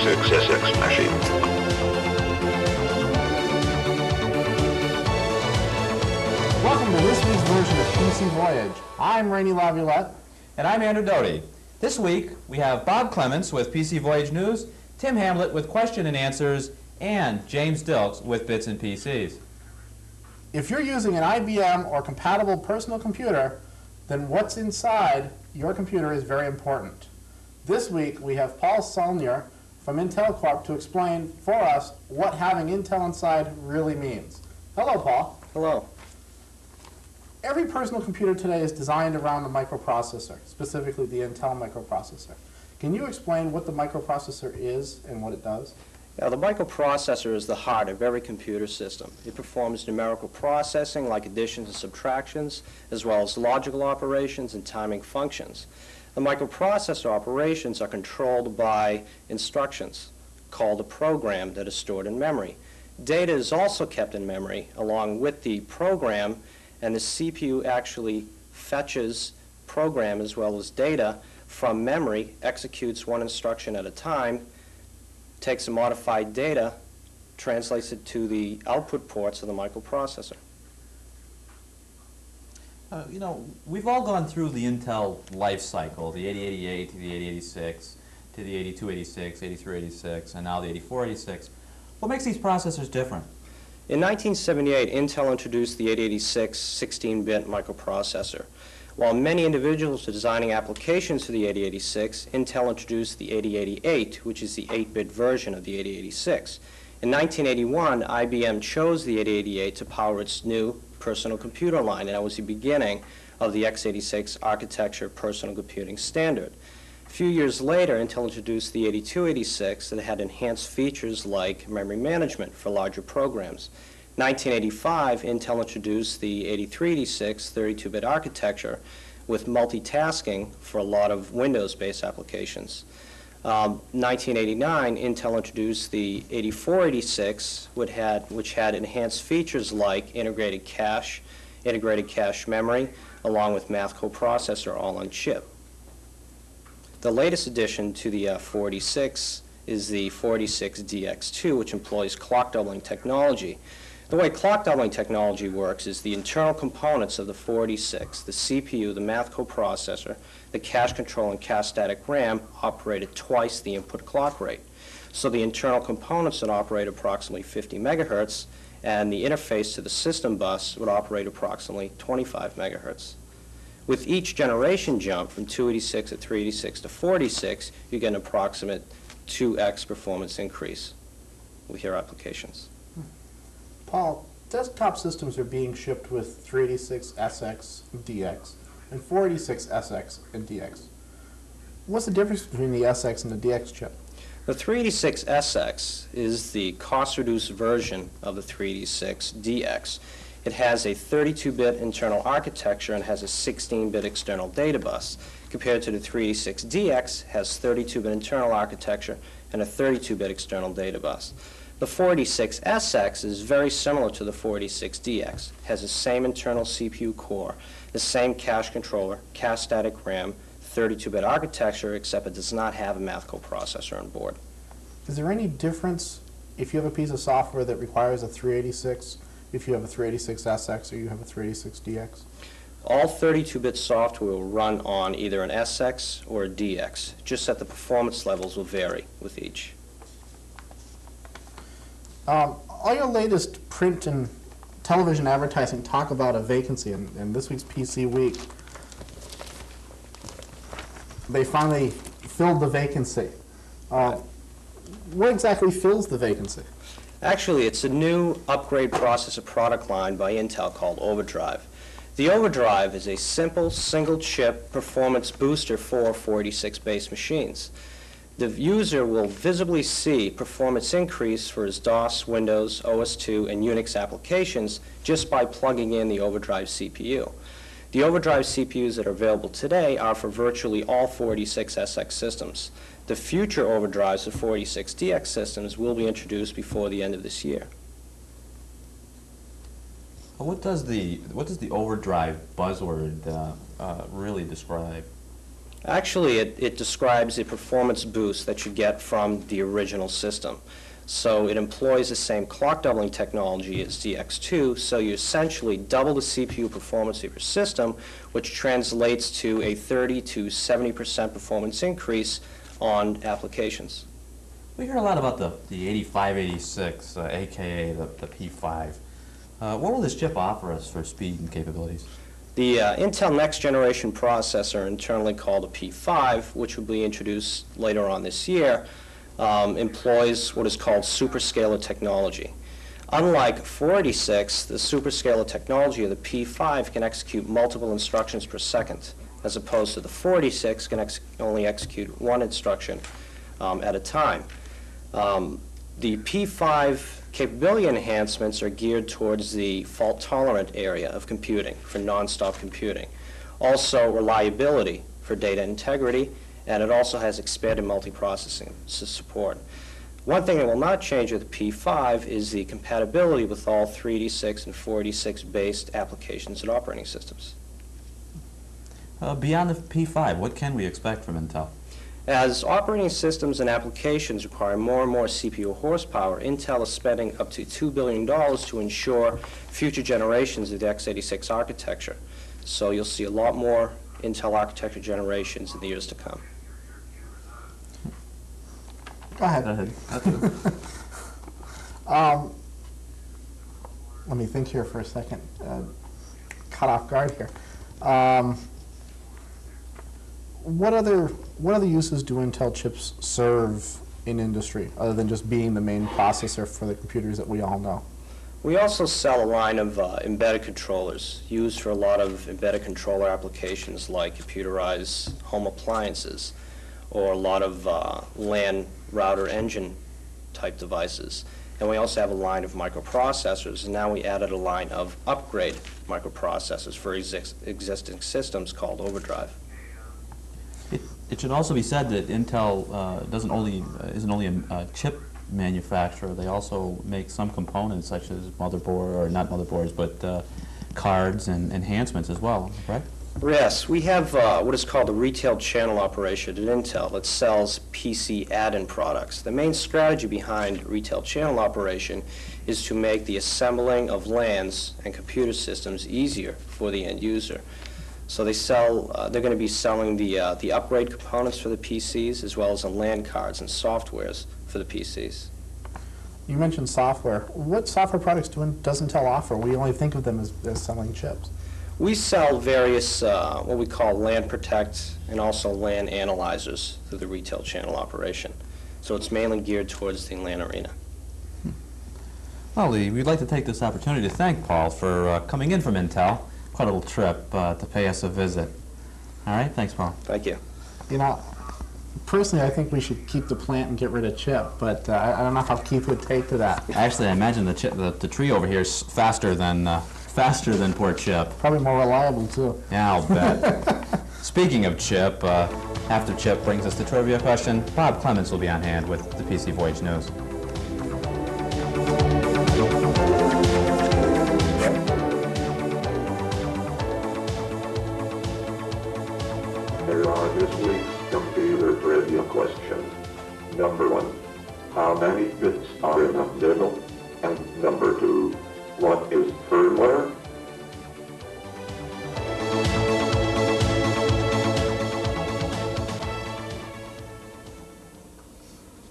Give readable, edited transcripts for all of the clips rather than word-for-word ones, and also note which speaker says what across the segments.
Speaker 1: x86 machine.
Speaker 2: Welcome to this week's version of PC Voyage. I'm Rainey Laviolette.
Speaker 3: And I'm Andrew Doty. This week, we have Bob Clements with PC Voyage News, Tim Hamlet with Question and Answers, and James Dilks with Bits and PCs.
Speaker 2: If you're using an IBM or compatible personal computer, then what's inside your computer is very important. This week, we have Paul Saulnier from Intel Corp to explain for us what having Intel inside really means. Hello, Paul.
Speaker 4: Hello.
Speaker 2: Every personal computer today is designed around the microprocessor, specifically the Intel microprocessor. Can you explain what the microprocessor is and what it does?
Speaker 4: Now, the microprocessor is the heart of every computer system. It performs numerical processing like additions and subtractions, as well as logical operations and timing functions. The microprocessor operations are controlled by instructions called a program that is stored in memory. Data is also kept in memory along with the program, and the CPU actually fetches program as well as data from memory, executes one instruction at a time, takes the modified data, translates it to the output ports of the microprocessor.
Speaker 3: You know, we've all gone through the Intel life cycle, the 8088 to the 8086, to the 8286, 8386, and now the 8486. What makes these processors different?
Speaker 4: In 1978, Intel introduced the 8086 16-bit microprocessor. While many individuals were designing applications for the 8086, Intel introduced the 8088, which is the 8-bit version of the 8086. In 1981, IBM chose the 8088 to power its new personal computer line, and that was the beginning of the x86 architecture personal computing standard. A few years later, Intel introduced the 8286 that had enhanced features like memory management for larger programs. In 1985, Intel introduced the 8386 32-bit architecture with multitasking for a lot of Windows-based applications. 1989, Intel introduced the 8486, which had enhanced features like integrated cache memory, along with math coprocessor all on chip. The latest addition to the 486 is the 486DX2, which employs clock doubling technology. The way clock doubling technology works is the internal components of the 486, the CPU, the math coprocessor, the cache control, and cache static RAM operate at twice the input clock rate. So the internal components would operate approximately 50 megahertz, and the interface to the system bus would operate approximately 25 megahertz. With each generation jump from 286 to 386 to 486, you get an approximate 2x performance increase with your applications.
Speaker 2: Paul, desktop systems are being shipped with 386SX and DX and 486SX and DX. What's the difference between the SX and the DX chip?
Speaker 4: The 386SX is the cost-reduced version of the 386DX. It has a 32-bit internal architecture and has a 16-bit external data bus, compared to the 386DX has 32-bit internal architecture and a 32-bit external data bus. The 486SX is very similar to the 486DX, has the same internal CPU core, the same cache controller, cache static RAM, 32-bit architecture, except it does not have a math coprocessor on board.
Speaker 2: Is there any difference if you have a piece of software that requires a 386, if you have a 386SX or you have a 386DX?
Speaker 4: All 32-bit software will run on either an SX or a DX, just that the performance levels will vary with each.
Speaker 2: All your latest print and television advertising talk about a vacancy, and this week's PC Week, they finally filled the vacancy. What exactly fills the vacancy?
Speaker 4: Actually, it's a new upgrade processor product line by Intel called Overdrive. The Overdrive is a simple single-chip performance booster for 486-based machines. The user will visibly see performance increase for his DOS, Windows, OS/2, and Unix applications just by plugging in the Overdrive CPU. The Overdrive CPUs that are available today are for virtually all 486SX systems. The future Overdrives of 486DX systems will be introduced before the end of this year.
Speaker 3: What does the Overdrive buzzword really describe?
Speaker 4: Actually, it describes a performance boost that you get from the original system. So it employs the same clock doubling technology as DX2, so you essentially double the CPU performance of your system, which translates to a 30 to 70% performance increase on applications.
Speaker 3: We hear a lot about the 8586, aka the P5. What will this chip offer us for speed and capabilities?
Speaker 4: The Intel next generation processor, internally called a P5, which will be introduced later on this year, employs what is called superscalar technology. Unlike 486, the superscalar technology of the P5 can execute multiple instructions per second, as opposed to the 486 can only execute one instruction at a time. The P5 capability enhancements are geared towards the fault-tolerant area of computing for non-stop computing. Also, reliability for data integrity, and it also has expanded multiprocessing support. One thing that will not change with the P5 is the compatibility with all 386 and 486 based applications and operating systems.
Speaker 3: Beyond the P5, what can we expect from Intel?
Speaker 4: As operating systems and applications require more and more CPU horsepower, Intel is spending up to $2 billion to ensure future generations of the x86 architecture. So you'll see a lot more Intel architecture generations in the years to come.
Speaker 2: Go ahead.
Speaker 3: Go ahead.
Speaker 2: Let me think here for a second. Caught off guard here. What other uses do Intel chips serve in industry, other than just being the main processor for the computers that we all know?
Speaker 4: We also sell a line of embedded controllers used for a lot of embedded controller applications like computerized home appliances or a lot of LAN router engine type devices. And we also have a line of microprocessors, and now we added a line of upgrade microprocessors for existing systems called Overdrive.
Speaker 3: It should also be said that Intel isn't only a chip manufacturer. They also make some components such as motherboard, or not motherboards, but cards and enhancements as well, right?
Speaker 4: Yes, we have what is called a retail channel operation at Intel that sells PC add-in products. The main strategy behind retail channel operation is to make the assembling of LANs and computer systems easier for the end user. So they're going to be selling the upgrade components for the PCs, as well as the LAN cards and softwares for the PCs.
Speaker 2: You mentioned software. What software products does Intel offer? We only think of them as selling chips.
Speaker 4: We sell various, what we call LAN Protect and also LAN analyzers through the retail channel operation. So it's mainly geared towards the LAN arena.
Speaker 3: Well, Lee, we'd like to take this opportunity to thank Paul for coming in from Intel. Quite a little trip to pay us a visit. All right, thanks, Paul.
Speaker 4: Thank you.
Speaker 2: You know, personally, I think we should keep the plant and get rid of Chip, but I don't know how Keith would take to that.
Speaker 3: Actually, I imagine the tree over here is faster than poor Chip.
Speaker 2: Probably more reliable, too.
Speaker 3: Yeah, I'll bet. Speaking of Chip, after Chip brings us the trivia question, Bob Clements will be on hand with the PC Voyage News.
Speaker 1: Here are this week's computer trivia questions. Number 1, how many bits are in a nibble? And number 2, what is firmware?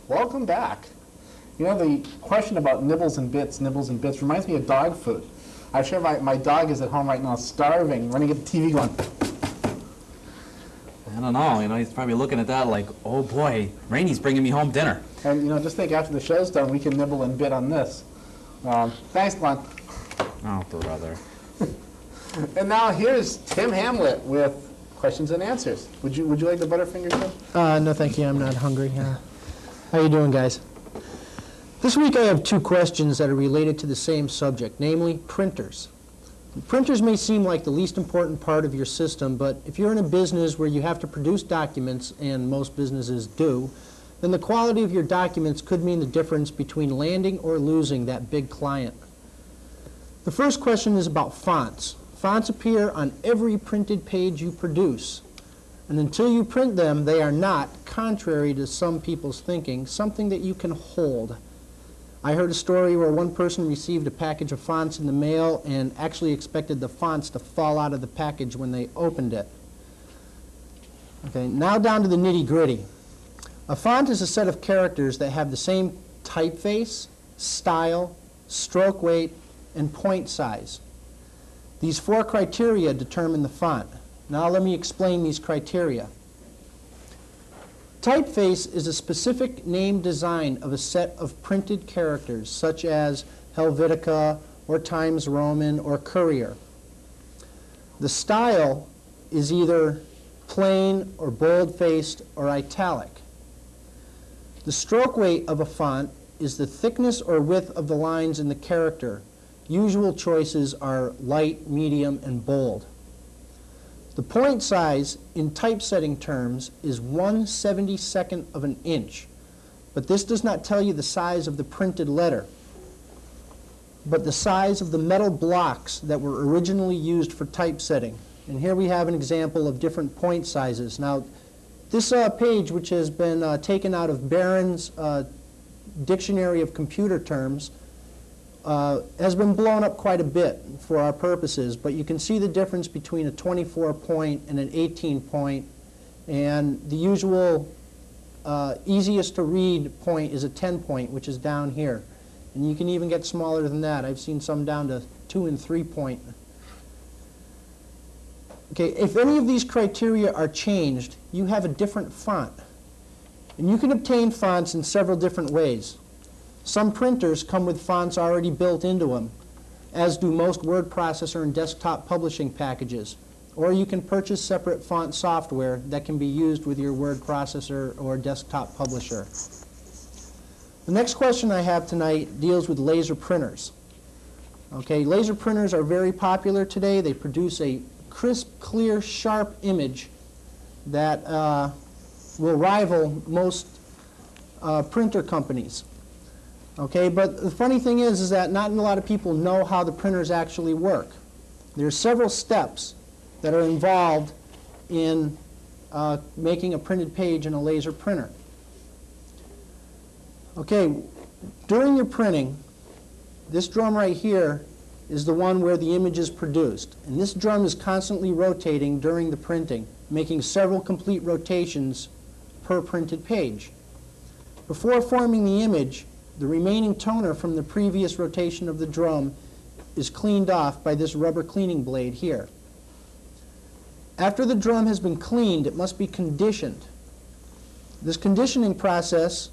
Speaker 2: Welcome back. You know, the question about nibbles and bits reminds me of dog food. I'm sure my dog is at home right now starving, running at the TV going,
Speaker 3: I don't know, you know, he's probably looking at that like, oh boy, Rainy's bringing me home dinner.
Speaker 2: and you know, just think after the show's done, we can nibble and bit on this. Thanks, Glenn.
Speaker 3: Oh, brother.
Speaker 2: And now here's Tim Hamlet with questions and answers. Would you like the Butterfinger, Tim?
Speaker 5: No, thank you. I'm not hungry. How you doing, guys? This week I have two questions that are related to the same subject, namely printers. Printers may seem like the least important part of your system, but if you're in a business where you have to produce documents, and most businesses do, then the quality of your documents could mean the difference between landing or losing that big client. The first question is about fonts. Fonts appear on every printed page you produce. And until you print them, they are not, contrary to some people's thinking, something that you can hold. I heard a story where one person received a package of fonts in the mail and actually expected the fonts to fall out of the package when they opened it. Okay, now down to the nitty-gritty. A font is a set of characters that have the same typeface, style, stroke weight, and point size. These 4 criteria determine the font. Now let me explain these criteria. Typeface is a specific name design of a set of printed characters, such as Helvetica, or Times Roman, or Courier. The style is either plain, or bold-faced, or italic. The stroke weight of a font is the thickness or width of the lines in the character. Usual choices are light, medium, and bold. The point size in typesetting terms is 1/72nd of an inch, but this does not tell you the size of the printed letter, but the size of the metal blocks that were originally used for typesetting. And here we have an example of different point sizes. Now, this page, which has been taken out of Barron's Dictionary of Computer Terms, has been blown up quite a bit for our purposes, but you can see the difference between a 24 point and an 18 point, and the usual easiest to read point is a 10 point, which is down here. And you can even get smaller than that. I've seen some down to 2 and 3 point. Okay, if any of these criteria are changed, you have a different font. And you can obtain fonts in several different ways. Some printers come with fonts already built into them, as do most word processor and desktop publishing packages. Or you can purchase separate font software that can be used with your word processor or desktop publisher. The next question I have tonight deals with laser printers. Okay, laser printers are very popular today. They produce a crisp, clear, sharp image that will rival most printer companies. Okay, but the funny thing is that not a lot of people know how the printers actually work. There are several steps that are involved in making a printed page in a laser printer. Okay, during your printing, this drum right here is the one where the image is produced. And this drum is constantly rotating during the printing, making several complete rotations per printed page. Before forming the image, the remaining toner from the previous rotation of the drum is cleaned off by this rubber cleaning blade here. After the drum has been cleaned, it must be conditioned. This conditioning process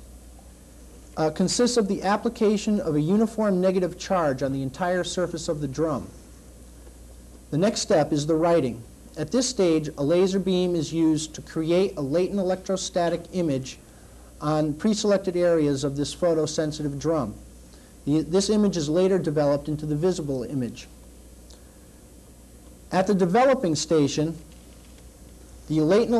Speaker 5: consists of the application of a uniform negative charge on the entire surface of the drum. The next step is the writing. At this stage, a laser beam is used to create a latent electrostatic image on pre-selected areas of this photosensitive drum. This image is later developed into the visible image. At the developing station, the latent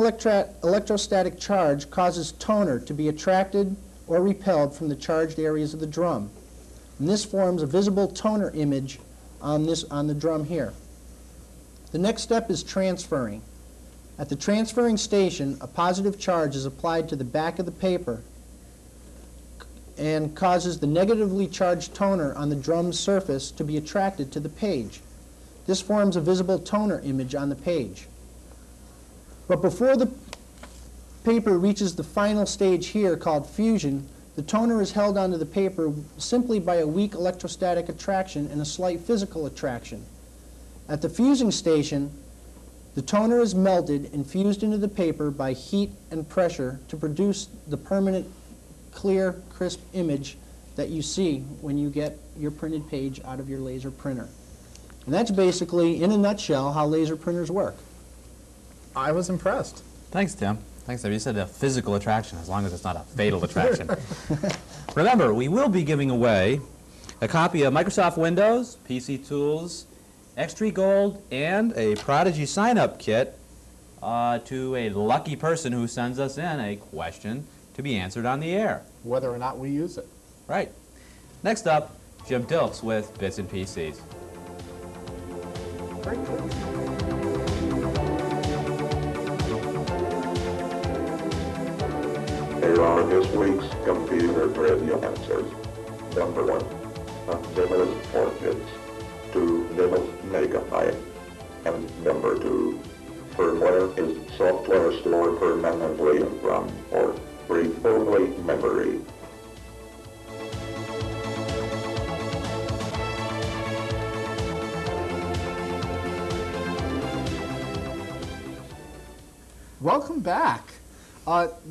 Speaker 5: electrostatic charge causes toner to be attracted or repelled from the charged areas of the drum. And this forms a visible toner image on the drum here. The next step is transferring. At the transferring station, a positive charge is applied to the back of the paper and causes the negatively charged toner on the drum's surface to be attracted to the page. This forms a visible toner image on the page. But before the paper reaches the final stage here called fusion, the toner is held onto the paper simply by a weak electrostatic attraction and a slight physical attraction. At the fusing station, the toner is melted and fused into the paper by heat and pressure to produce the permanent, clear, crisp image that you see when you get your printed page out of your laser printer. And that's basically, in a nutshell, how laser printers work.
Speaker 2: I was impressed.
Speaker 3: Thanks, Tim. Thanks, Tim. You said a physical attraction, as long as it's not a fatal attraction. Remember, we will be giving away a copy of Microsoft Windows, PC Tools, X3 Gold, and a Prodigy sign-up kit to a lucky person who sends us in a question to be answered on the air.
Speaker 2: Whether or not we use it.
Speaker 3: Right. Next up, Jim Dilks with Bits and PCs.
Speaker 2: Very cool.
Speaker 1: Here are this week's computer trivia answers. Number 1. A nibble is 4 bits. 2 nibbles make a byte. And number 2. Firmware is software stored permanently in RAM or read-only memory.
Speaker 2: Welcome back.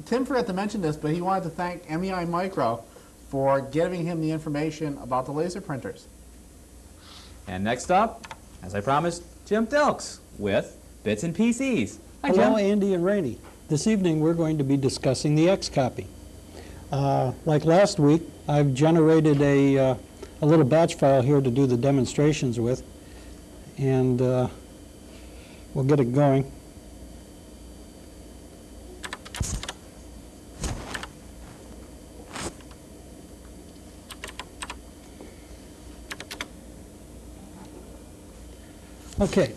Speaker 2: Tim forgot to mention this, but he wanted to thank MEI Micro for giving him the information about the laser printers.
Speaker 3: And next up, as I promised, Jim Dilks with Bits and PCs. Hi,
Speaker 5: Hello,
Speaker 3: Jim.
Speaker 5: Andy and Rainey. This evening we're going to be discussing the X-Copy. Like last week, I've generated a little batch file here to do the demonstrations with, and we'll get it going. Okay.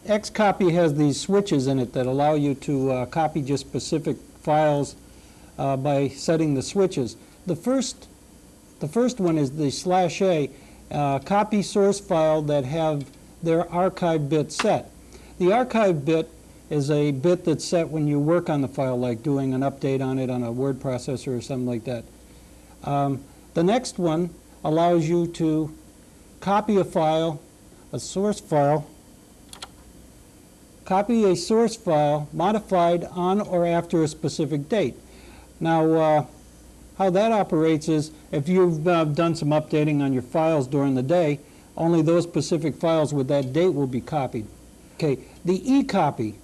Speaker 5: X-Copy has these switches in it that allow you to copy just specific files by setting the switches. The first one is the /A, copy source file that have their archive bit set. The archive bit is a bit that's set when you work on the file, like doing an update on it on a word processor or something like that. The next one allows you to copy a file, a source file, copy a source file modified on or after a specific date. Now, how that operates is if you've done some updating on your files during the day, only those specific files with that date will be copied. Okay, the eCopy.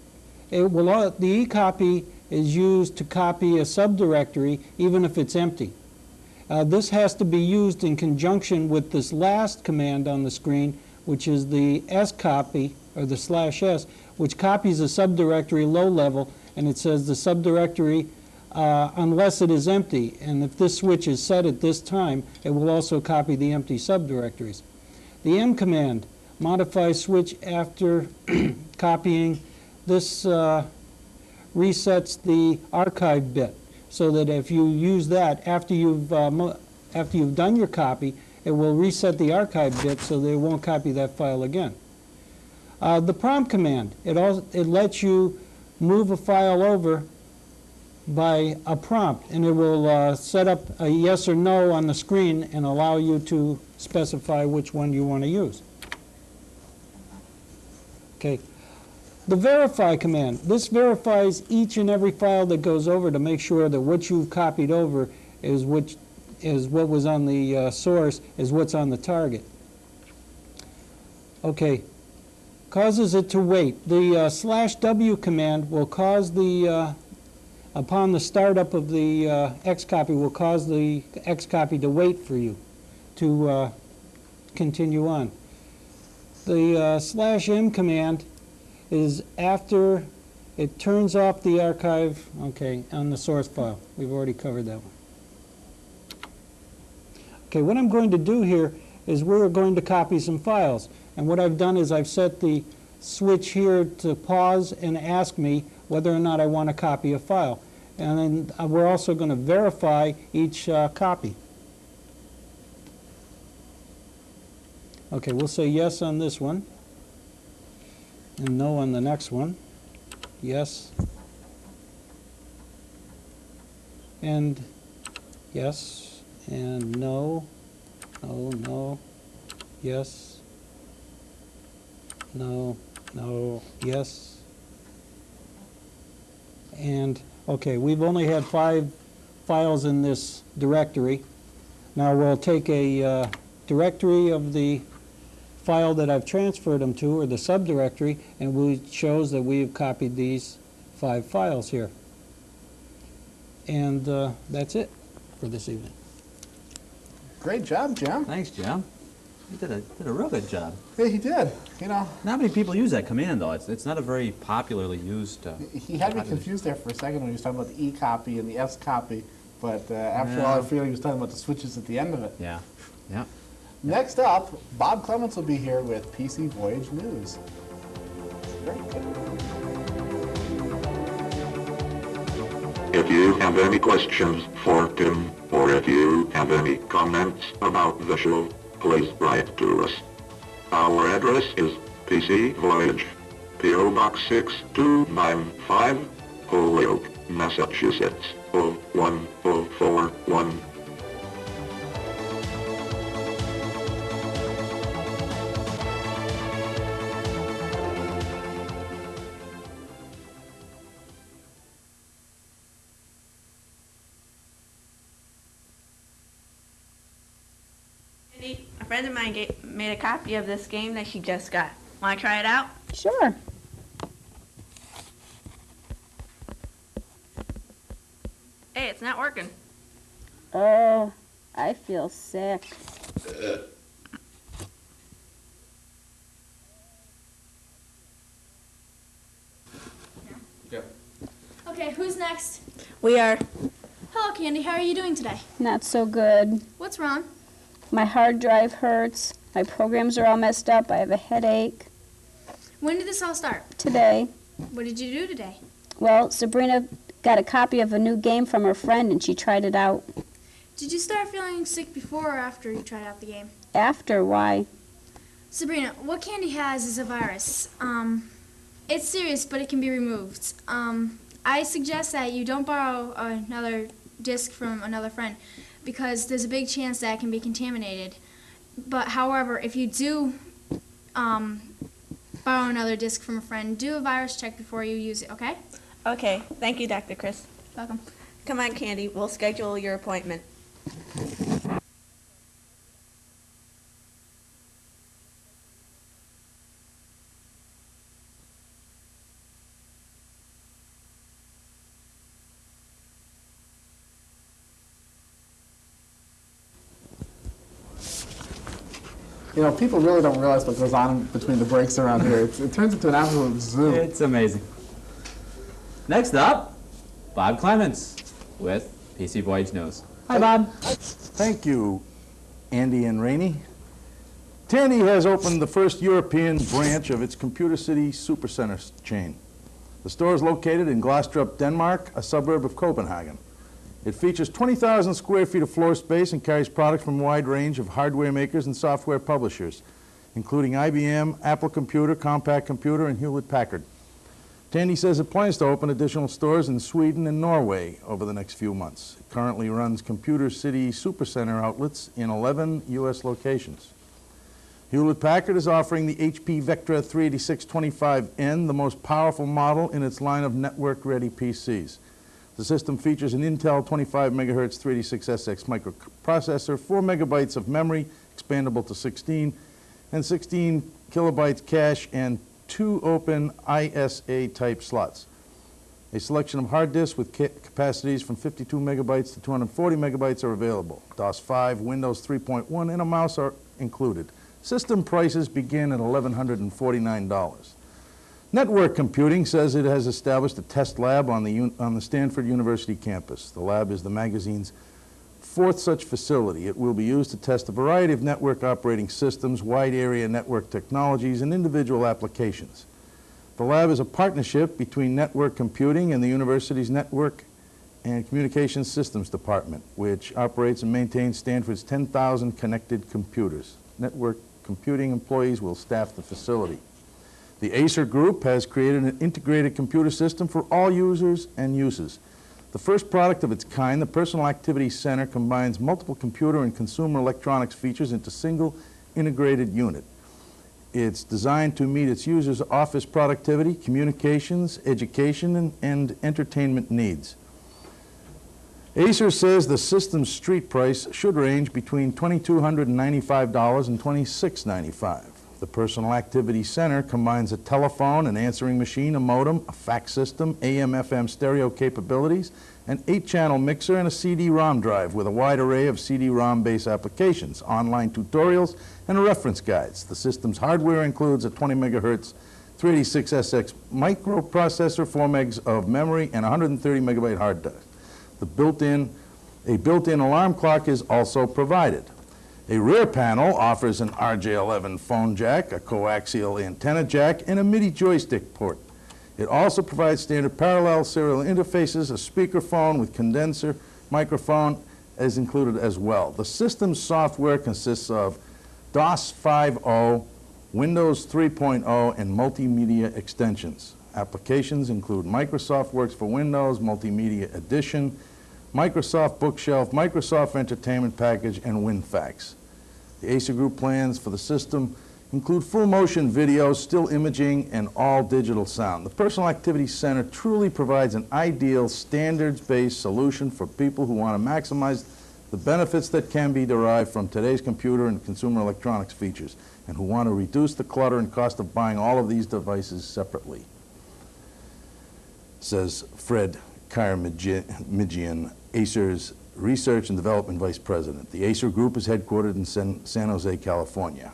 Speaker 5: The eCopy is used to copy a subdirectory even if it's empty. This has to be used in conjunction with this last command on the screen, which is the scopy, or the /s, which copies a subdirectory low level, and it says the subdirectory unless it is empty. And if this switch is set at this time, it will also copy the empty subdirectories. The M command modifies switch after copying. This resets the archive bit, so that if you use that after you've done your copy, it will reset the archive bit so that it won't copy that file again. The prompt command, it lets you move a file over by a prompt, and it will set up a yes or no on the screen and allow you to specify which one you want to use. Okay. The verify command, this verifies each and every file that goes over to make sure that what you've copied over is what was on the source, is what's on the target. Okay, causes it to wait. The /W command will cause the, upon the startup of the X-Copy, will cause the X-Copy to wait for you to continue on. The /M command is after it turns off the archive, okay, on the source file. We've already covered that one. Okay, what I'm going to do here is we're going to copy some files. And what I've done is I've set the switch here to pause and ask me whether or not I want to copy a file. And then we're also going to verify each copy. Okay, we'll say yes on this one, and no on the next one. Yes. And yes. And no. No, no. Yes. No, no, yes. And, okay, we've only had 5 files in this directory. Now we'll take a directory of the file that I've transferred them to, or the subdirectory, and it shows that we've copied these 5 files here. And that's it for this evening.
Speaker 2: Great job, Jim.
Speaker 3: Thanks, Jim. You did a real good job.
Speaker 2: Yeah, he did. You know,
Speaker 3: Not many people use that command, though. It's not a very popularly used.
Speaker 2: he had me confused there for a second when he was talking about the E-copy and the S-copy, but after all, I feel he was talking about the switches at the end of it.
Speaker 3: Yeah, yeah.
Speaker 2: Next up, Bob Clements will be here with PC Voyage News. Very good.
Speaker 1: If you have any questions for Tim, or if you have any comments about the show, please write to us. Our address is PC Voyage, P.O. Box 6295, Holyoke, Massachusetts, 01041.
Speaker 6: A friend of mine made a copy of this game that she just got. Want to try it out?
Speaker 7: Sure.
Speaker 6: Hey, it's not working.
Speaker 7: Oh, I feel sick.
Speaker 8: Okay, who's next?
Speaker 6: We are.
Speaker 8: Hello, Candy. How are you doing today?
Speaker 7: Not so good.
Speaker 8: What's wrong?
Speaker 7: My hard drive hurts. My programs are all messed up. I have a headache.
Speaker 8: When did this all start?
Speaker 7: Today,
Speaker 8: What did you do today?
Speaker 7: well, Sabrina got a copy of a new game from her friend and she tried it out.
Speaker 8: Did you start feeling sick before or after you tried out the game?
Speaker 7: After, why?
Speaker 8: Sabrina, what Candy has is a virus. It's serious, but it can be removed. I suggest that you don't borrow another disc from another friend because there's a big chance that it can be contaminated. But however, if you do borrow another disc from a friend, do a virus check before you use it, okay?
Speaker 6: Okay, thank you, Dr. Chris.
Speaker 8: Welcome.
Speaker 6: Come on, Candy, we'll schedule your appointment.
Speaker 2: You know, people really don't realize what goes on between the breaks around here. It turns into an absolute zoo.
Speaker 3: It's amazing. Next up, Bob Clements with PC Voyage News. Hi, Bob.
Speaker 9: Thank you, Andy and Rainey. Tandy has opened the first European branch of its Computer City Supercenter chain. The store is located in Glostrup, Denmark, a suburb of Copenhagen. It features 20,000 square feet of floor space and carries products from a wide range of hardware makers and software publishers, including IBM, Apple Computer, Compaq Computer, and Hewlett-Packard. Tandy says it plans to open additional stores in Sweden and Norway over the next few months. It currently runs Computer City Supercenter outlets in 11 U.S. locations. Hewlett-Packard is offering the HP Vectra 38625N, the most powerful model in its line of network-ready PCs. The system features an Intel 25 MHz 386SX microprocessor, 4 megabytes of memory, expandable to 16, and 16 kilobytes cache, and 2 open ISA-type slots. A selection of hard disks with capacities from 52 megabytes to 240 megabytes are available. DOS 5, Windows 3.1, and a mouse are included. System prices begin at $1,149. Network Computing says it has established a test lab on the Stanford University campus. The lab is the magazine's 4th such facility. It will be used to test a variety of network operating systems, wide area network technologies, and individual applications. The lab is a partnership between Network Computing and the university's Network and Communications Systems Department, which operates and maintains Stanford's 10,000 connected computers. Network Computing employees will staff the facility. The Acer Group has created an integrated computer system for all users and uses. The first product of its kind, the Personal Activity Center, combines multiple computer and consumer electronics features into a single integrated unit. It's designed to meet its users' office productivity, communications, education, and entertainment needs. Acer says the system's street price should range between $2,295 and $2,695. The Personal Activity Center combines a telephone, an answering machine, a modem, a fax system, AM/FM stereo capabilities, an 8-channel mixer, and a CD-ROM drive with a wide array of CD-ROM-based applications, online tutorials, and reference guides. The system's hardware includes a 20 megahertz 386SX microprocessor, 4 megs of memory, and 130 megabyte hard disk. A built-in alarm clock is also provided. A rear panel offers an RJ11 phone jack, a coaxial antenna jack, and a MIDI joystick port. It also provides standard parallel serial interfaces, a speakerphone with condenser microphone is included as well. The system's software consists of DOS 5.0, Windows 3.0, and multimedia extensions. Applications include Microsoft Works for Windows, Multimedia Edition, Microsoft Bookshelf, Microsoft Entertainment Package, and WinFax. The Acer Group plans for the system include full motion video, still imaging, and all digital sound. The Personal Activity Center truly provides an ideal standards-based solution for people who want to maximize the benefits that can be derived from today's computer and consumer electronics features, and who want to reduce the clutter and cost of buying all of these devices separately, says Fred Kyramigian, Acer's Research and Development Vice President. The Acer Group is headquartered in San Jose, California.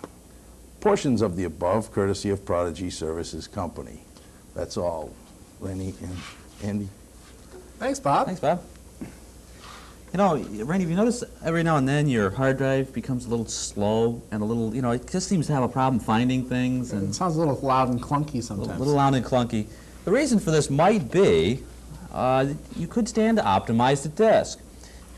Speaker 9: Portions of the above, courtesy of Prodigy Services Company. That's all. Lenny and Andy.
Speaker 2: Thanks, Bob.
Speaker 3: Thanks, Bob. You know, Randy, have you noticed every now and then your hard drive becomes a little slow and a little, you know, it just seems to have a problem finding things. And
Speaker 2: It sounds a little loud and clunky sometimes.
Speaker 3: a little loud and clunky. The reason for this might be you could stand to optimize the disk.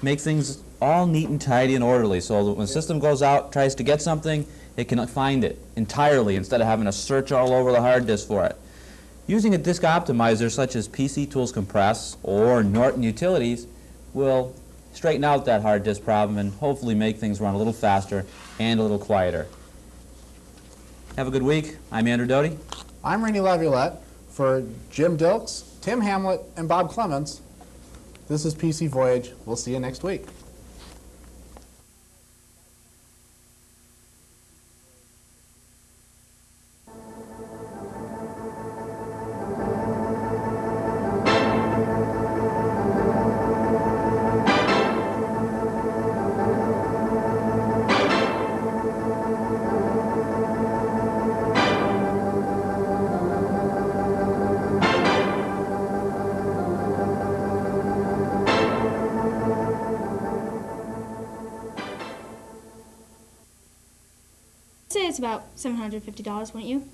Speaker 3: Make things all neat and tidy and orderly so that when the system goes out, tries to get something, it can find it entirely instead of having to search all over the hard disk for it. Using a disk optimizer such as PC Tools Compress or Norton Utilities will straighten out that hard disk problem and hopefully make things run a little faster and a little quieter. Have a good week. I'm Andrew Doty.
Speaker 2: I'm Rainey Laviolette. For Jim Dilks, Tim Hamlet, and Bob Clements, this is PC Voyage. We'll see you next week.
Speaker 8: Say it's about $750, wouldn't you?